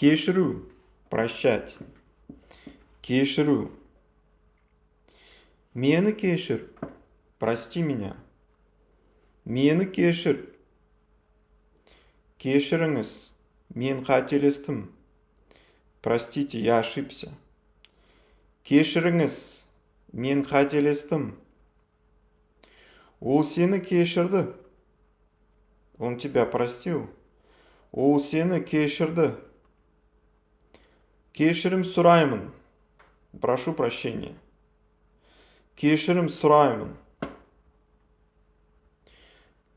Кешіру. Прощать. Кешіру. Мені кешір. Прости меня. Мені кешір. Кешіріңіз. Мен қателестім. Простите, я ошибся. Кешіріңіз. Мен қателестім. Ол сені кешірді. Он тебя простил. Ол сені кешірді. Кешірім сұраймын. Прошу прощения. Кешірім сұраймын.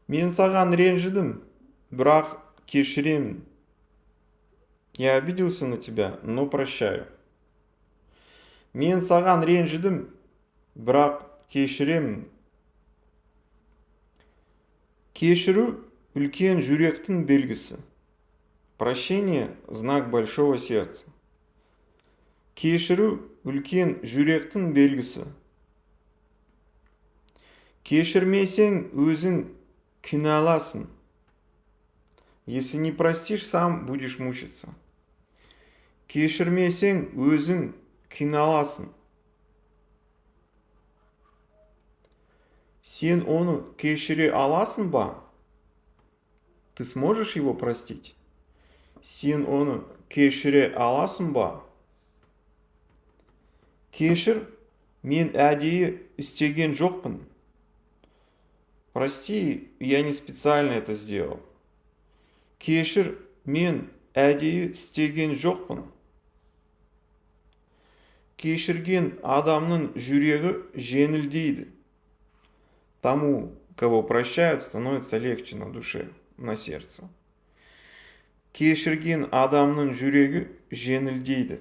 Мен саған ренжідім, бірақ кешіремін. Я обиделся на тебя, но прощаю. Мен саған ренжідім, бірақ кешіремін. Кешіру үлкен жүректің белгісі. Прощение – знак большого сердца. Кешіру үлкен жүректің белгісі. Кешірмесең өзің кінәласың. Если не простишь, сам будешь мучиться. Кешірмесең өзің кінәласың. Сен оны кешіре аласың ба? Ты сможешь его простить? Сен оны кешіре аласың ба? Кешір, мен әдейі істеген жоқпын. Прости, я не специально это сделал. Кешір, мен әдейі істеген жоқпын. Кешірген адамның жүрегі жеңілдейді. Тому, кого прощают, становится легче на душе, на сердце. Кешірген адамның жүрегі жеңілдейді.